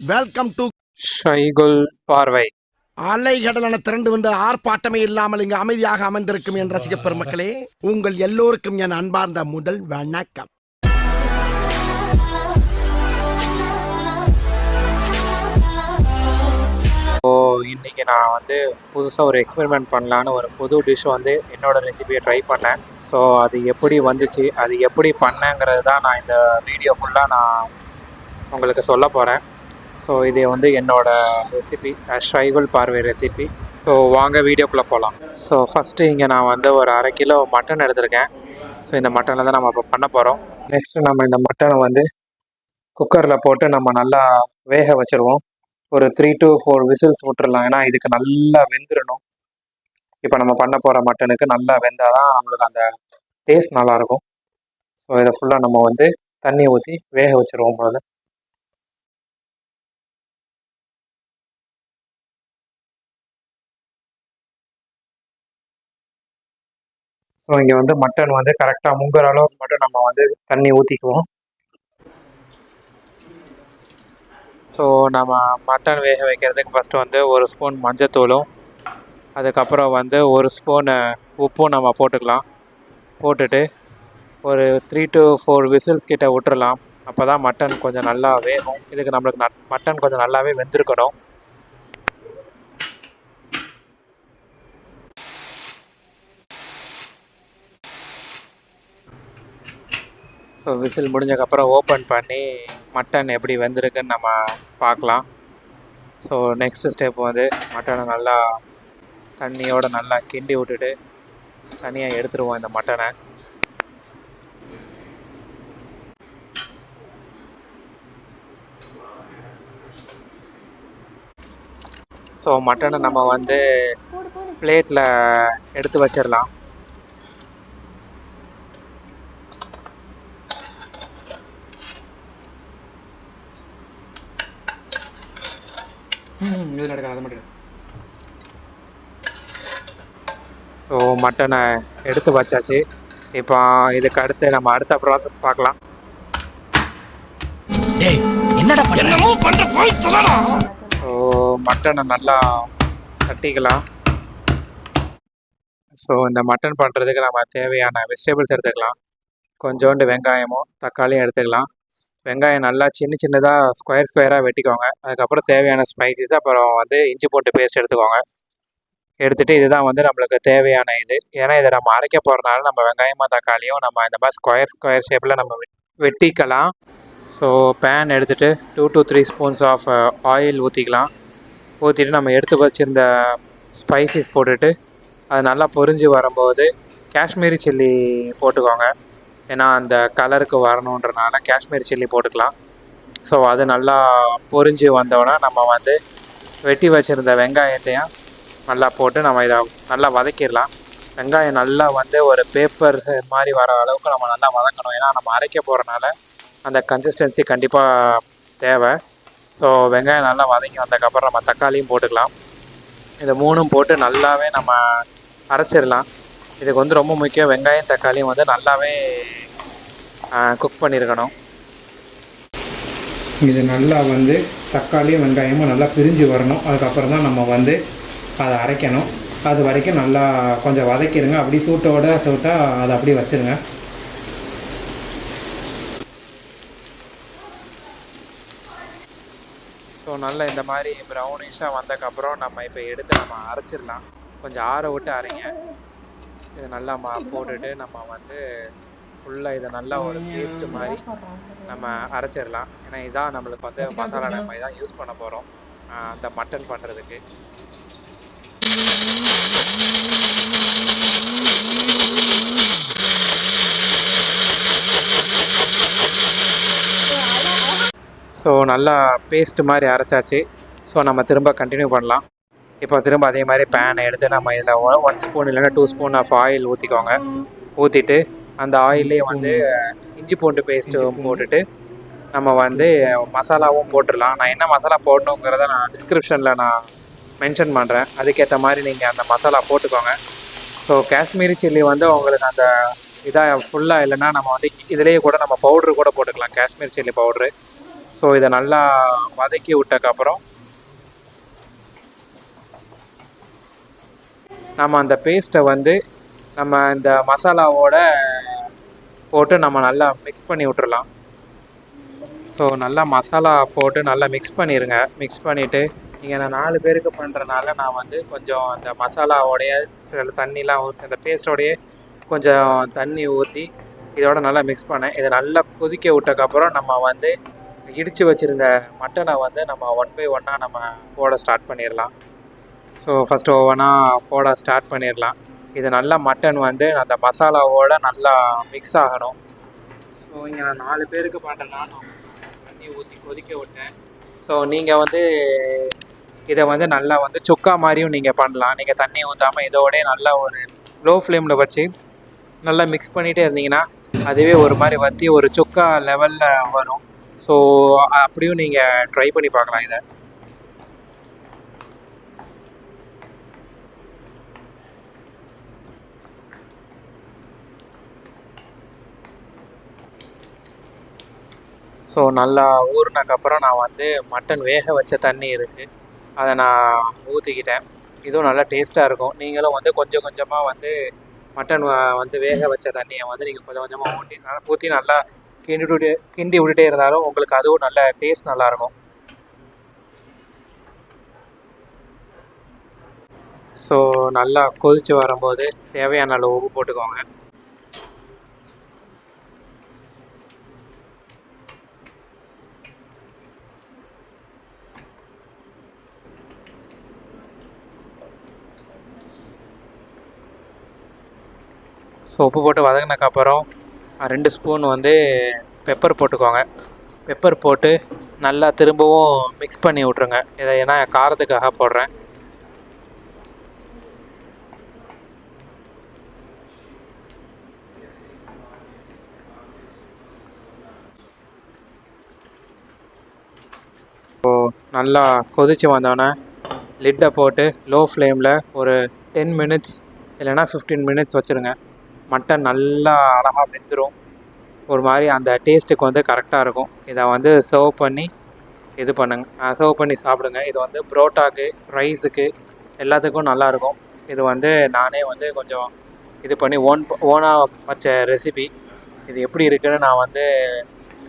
Welcome to ஷைகுல் பார்வை. அலைகடலான திரண்டு வந்து ஆர்ப்பாட்டமே இல்லாமல் இங்கு அமைதியாக அமர்ந்திருக்கும் என் ரசிக பெருமக்களே, உங்கள் எல்லோருக்கும் என் அன்பார்ந்த முதல் வணக்கம். இன்னைக்கு நான் வந்து புதுசாக ஒரு எக்ஸ்பெரிமெண்ட் பண்ணலான்னு ஒரு புது டிஷ் வந்து என்னோடய ரெசிபியை ட்ரை பண்ணேன். ஸோ அது எப்படி வந்துச்சு, அது எப்படி பண்ணேங்கிறது தான் நான் இந்த வீடியோ ஃபுல்லாக நான் உங்களுக்கு சொல்ல போகிறேன். ஸோ இது வந்து என்னோடய ரெசிபி, ஷைகுல் பார்வை ரெசிபி. ஸோ வாங்க வீடியோக்குள்ளே போகலாம். ஸோ ஃபஸ்ட்டு இங்கே நான் வந்து ஒரு 1/2 கிலோ மட்டன் எடுத்திருக்கேன். ஸோ இந்த மட்டனில் தான் நம்ம இப்போ பண்ண போகிறோம். நெக்ஸ்ட்டு நம்ம இந்த மட்டனை வந்து குக்கரில் போட்டு நம்ம நல்லா வேக வச்சுருவோம். ஒரு 3 to 4 விசில்ஸ் விட்டுறலாம். ஏன்னா இதுக்கு நல்லா வெந்துடணும். இப்போ நம்ம பண்ண போகிற மட்டனுக்கு நல்லா வெந்தால் தான் நம்மளுக்கு அந்த டேஸ்ட் நல்லாயிருக்கும். ஸோ இதை ஃபுல்லாக நம்ம வந்து தண்ணி ஊற்றி வேக வச்சுருவோம் முதல்ல. ஸோ இங்கே வந்து மட்டன் வந்து கரெக்டாக முங்குற அளவுக்கு மட்டும் நம்ம வந்து தண்ணி ஊற்றிக்குவோம். ஸோ நம்ம மட்டன் வேக வைக்கிறதுக்கு ஃபஸ்ட்டு வந்து 1 ஸ்பூன் மஞ்சத்தூளும், அதுக்கப்புறம் வந்து 1 ஸ்பூன் உப்பும் நம்ம போட்டுக்கலாம். போட்டுட்டு ஒரு 3 to 4 விசில்ஸ் கிட்ட விட்டுறலாம். அப்போ தான் மட்டன் கொஞ்சம் நல்லா வேகும். இதுக்கு நம்மளுக்கு மட்டன் கொஞ்சம் நல்லாவே வெந்திருக்கணும். ஸோ விசில் முடிஞ்சக்கப்புறம் ஓப்பன் பண்ணி மட்டன் எப்படி வெந்திருக்குன்னு நம்ம பார்க்கலாம். ஸோ நெக்ஸ்ட்டு ஸ்டெப் வந்து மட்டனை நல்லா தண்ணியோடு நல்லா கிண்டி விட்டுட்டு தனியாக எடுத்துருவோம் இந்த மட்டனை. ஸோ மட்டனை நம்ம வந்து பிளேட்டில் எடுத்து வச்சிடலாம். இது நடக்காது, அது மட்டும். ஸோ மட்டனை எடுத்து வச்சாச்சு. இப்போ இதுக்கு அடுத்து நம்ம அடுத்த ப்ராசஸ் பார்க்கலாம். ஸோ மட்டனை நல்லா தட்டிக்கலாம். ஸோ இந்த மட்டன் பண்ணுறதுக்கு நம்ம தேவையான வெஜிடபிள்ஸ் எடுத்துக்கலாம். கொஞ்சோண்டு வெங்காயமும் தக்காளியும் எடுத்துக்கலாம். வெங்காயம் நல்லா சின்னதாக ஸ்கொயராக வெட்டிக்கோங்க. அதுக்கப்புறம் தேவையான ஸ்பைசஸ், அப்புறம் வந்து இஞ்சி பூண்டு பேஸ்ட் எடுத்துக்கோங்க. எடுத்துகிட்டு இதுதான் வந்து நம்மளுக்கு தேவையான இது. ஏன்னா இதை நம்ம அரைக்க போகிறனால நம்ம வெங்காயமும் தக்காளியும் நம்ம இந்த மாதிரி ஸ்கொயர் ஷேப்பில் நம்ம வெட்டிக்கலாம். ஸோ பேன் எடுத்துகிட்டு 2 to 3 ஸ்பூன்ஸ் ஆஃப் ஆயில் ஊற்றிக்கலாம். ஊற்றிட்டு நம்ம எடுத்து வச்சுருந்த ஸ்பைசஸ் போட்டுட்டு அது நல்லா பொரிஞ்சு வரும்போது காஷ்மீரி சில்லி போட்டுக்கோங்க. ஏன்னா அந்த கலருக்கு வரணுன்றனால காஷ்மீரி சில்லி போட்டுக்கலாம். ஸோ அது நல்லா பொரிஞ்சு வந்தோடனே நம்ம வந்து வெட்டி வச்சுருந்த வெங்காயத்தையும் நல்லா போட்டு நம்ம இதை நல்லா வதக்கிடலாம். வெங்காயம் நல்லா வந்து ஒரு பேப்பர் மாதிரி வர அளவுக்கு நம்ம நல்லா வதக்கணும். ஏன்னா நம்ம அரைக்க போகிறனால அந்த கன்சிஸ்டன்சி கண்டிப்பாக தேவை. ஸோ வெங்காயம் நல்லா வதக்கி வந்ததுக்கப்புறம் நம்ம தக்காளியும் போட்டுக்கலாம். இதை 3ம் போட்டு நல்லாவே நம்ம அரைச்சிடலாம். இதுக்கு வந்து ரொம்ப முக்கியம், வெங்காயம் தக்காளியும் வந்து நல்லாவே குக் பண்ணியிருக்கணும். இது நல்லா வந்து தக்காளியும் வெங்காயமும் நல்லா பிரிஞ்சு வரணும். அதுக்கப்புறம் தான் நம்ம வந்து அதை அரைக்கணும். அது வரைக்கும் நல்லா கொஞ்சம் வதக்கிடுங்க. அப்படி சூட்டாக அதை அப்படியே வச்சுருங்க. ஸோ நல்லா இந்த மாதிரி ப்ரௌனிஷாக வந்ததுக்கப்புறம் நம்ம இப்போ எடுத்து நம்ம அரைச்சிடலாம். கொஞ்சம் ஆற விட்டு அரைங்க. இதை நல்லா போட்டுட்டு நம்ம வந்து ஃபுல்லாக இதை நல்லா ஒரு பேஸ்ட்டு மாதிரி நம்ம அரைச்சிடலாம். ஏன்னா இதான் நம்மளுக்கு வந்து மசாலா நம்ம இதான் யூஸ் பண்ண போகிறோம் அந்த மட்டன் பண்ணுறதுக்கு. ஸோ நல்லா பேஸ்ட்டு மாதிரி அரைச்சாச்சு. ஸோ நம்ம திரும்ப கண்டினியூ பண்ணலாம். இப்போ திரும்ப அதே மாதிரி பேனை எடுத்து நம்ம இதில் 1 ஸ்பூன் இல்லைன்னா 2 ஸ்பூன் ஆஃப் ஆயில் ஊற்றிக்கோங்க. ஊற்றிட்டு அந்த ஆயிலே வந்து இஞ்சி பூண்டு பேஸ்ட்டு போட்டுட்டு நம்ம வந்து மசாலாவும் போட்டுடலாம். நான் என்ன மசாலா போடணுங்கிறத நான் டிஸ்கிரிப்ஷனில் நான் மென்ஷன் பண்ணுறேன். அதுக்கேற்ற மாதிரி நீங்கள் அந்த மசாலா போட்டுக்கோங்க. ஸோ காஷ்மீரி சில்லி வந்து உங்களுக்கு அந்த இதாக ஃபுல்லாக இல்லைன்னா நம்ம வந்து இதிலேயே கூட நம்ம பவுட்ரு கூட போட்டுக்கலாம், காஷ்மீர் சில்லி பவுட்ரு. ஸோ இதை நல்லா வதக்கி விட்டக்கப்புறம் நம்ம அந்த பேஸ்ட்டை வந்து நம்ம இந்த மசாலாவோட போட்டு நம்ம நல்லா மிக்ஸ் பண்ணி விட்டுறலாம். ஸோ நல்லா மசாலா போட்டு நல்லா மிக்ஸ் பண்ணிடுங்க. மிக்ஸ் பண்ணிவிட்டு நீங்கள் நான் 4 பேருக்கு பண்ணுறனால நான் வந்து கொஞ்சம் அந்த மசாலாவோடைய சில தண்ணிலாம் ஊற்றி அந்த பேஸ்ட்டோடையே கொஞ்சம் தண்ணி ஊற்றி இதோட நல்லா மிக்ஸ் பண்ணேன். இதை நல்லா கொதிக்க விட்டக்கப்புறம் நம்ம வந்து இடித்து வச்சுருந்த மட்டனை வந்து நம்ம 1 by 1 நம்ம போட ஸ்டார்ட் பண்ணிடலாம். ஸோ ஃபஸ்ட்டு ஒவ்வொன்றா போட ஸ்டார்ட் பண்ணிடலாம். இது நல்லா மட்டன் வந்து அந்த மசாலாவோட நல்லா மிக்ஸ் ஆகணும். ஸோ இங்கே நான் 4 பேருக்கு பண்ணுறேன்னா நான் தண்ணி ஊற்றி கொதிக்க விட்டேன். ஸோ நீங்கள் வந்து இதை வந்து நல்லா வந்து சுக்கா மாதிரியும் நீங்கள் பண்ணலாம். நீங்கள் தண்ணி ஊற்றாமல் இதோடய நல்லா ஒரு லோ ஃப்ளேமில் வச்சு நல்லா மிக்ஸ் பண்ணிகிட்டே இருந்தீங்கன்னா அதுவே ஒரு மாதிரி வற்றி ஒரு சுக்கா லெவலில் வரும். ஸோ அப்படியும் நீங்கள் ட்ரை பண்ணி பார்க்கலாம் இதை. ஸோ நல்லா ஊறினக்கப்புறம் நான் வந்து மட்டன் வேக வச்ச தண்ணி இருக்குது, அதை நான் ஊற்றிக்கிட்டேன். இதுவும் நல்லா டேஸ்ட்டாக இருக்கும். நீங்களும் வந்து கொஞ்சம் கொஞ்சமாக வந்து மட்டன் வந்து வேக வச்ச தண்ணியை வந்து நீங்கள் கொஞ்சம் கொஞ்சமாக ஊற்றி நல்லா கிண்டி விட்டுட்டே இருந்தாலும் உங்களுக்கு அதுவும் நல்ல டேஸ்ட் நல்லாயிருக்கும். ஸோ நல்லா கொதித்து வரும்போது தேவையான அளவு உப்பு போட்டுக்கோங்க. ஸோ உப்பு போட்டு வதங்கினக்கப்புறம் 2 ஸ்பூன் வந்து பெப்பர் போட்டுக்கோங்க. பெப்பர் போட்டு நல்லா திரும்பவும் மிக்ஸ் பண்ணி விட்ருங்க. இதை ஏன்னா காரத்துக்காக போடுறேன். ஸோ நல்லா கொதித்து வந்தோடனே லிட்டை போட்டு லோ ஃப்ளேமில் ஒரு 10 மினிட்ஸ் இல்லைனா 15 மினிட்ஸ் வச்சுருங்க. மட்டன் நல்லா அழகாக வெந்துடும். ஒரு மாதிரி அந்த டேஸ்ட்டுக்கு வந்து கரெக்டாக இருக்கும். இதை வந்து சர்வ் பண்ணி சர்வ் பண்ணி சாப்பிடுங்க. இது வந்து புரோட்டாக்கு, ரைஸுக்கு எல்லாத்துக்கும் நல்லாயிருக்கும். இது வந்து நானே வந்து கொஞ்சம் இது பண்ணி ஓனாக வச்ச ரெசிபி. இது எப்படி இருக்குதுன்னு நான் வந்து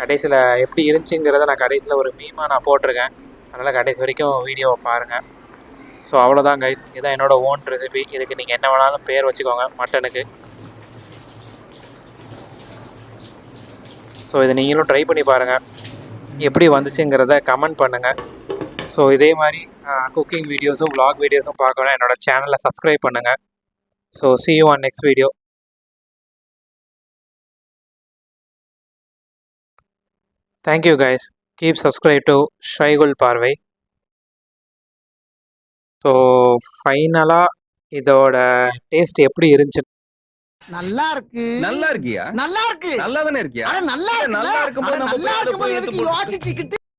கடைசியில் எப்படி இருந்துச்சுங்கிறத நான் கடைசியில் ஒரு மீமாக நான் போட்டிருக்கேன். அதனால் கடைசி வரைக்கும் வீடியோவை பாருங்கள். ஸோ அவ்வளோதான் கைஸ், இதுதான் என்னோடய ஓன் ரெசிபி. இதுக்கு நீங்கள் என்ன வேணாலும் பேர் வச்சுக்கோங்க மட்டனுக்கு. ஸோ இதை நீங்களும் ட்ரை பண்ணி பாருங்கள், எப்படி வந்துச்சுங்கிறத கமெண்ட் பண்ணுங்கள். ஸோ இதே மாதிரி குக்கிங் வீடியோஸும் vlog வீடியோஸும் பார்க்கணும் என்னோடய சேனலை சப்ஸ்கிரைப் பண்ணுங்கள். So see you on next video. Thank you guys. Keep subscribe to ஷைகுல் பார்வை. ஸோ ஃபைனலாக இதோட டேஸ்ட் எப்படி இருந்துச்சு? நல்லா இருக்கு. நல்லா இருக்கியா? நல்லா இருக்கு. நல்லா தானே இருக்கியா? நல்லா நல்லா இருக்கும்போது நம்ம நல்லா போய் அதை இருக்கும்போது போய் எதுக்கு எடுத்து யோசிச்சுக்கிட்டு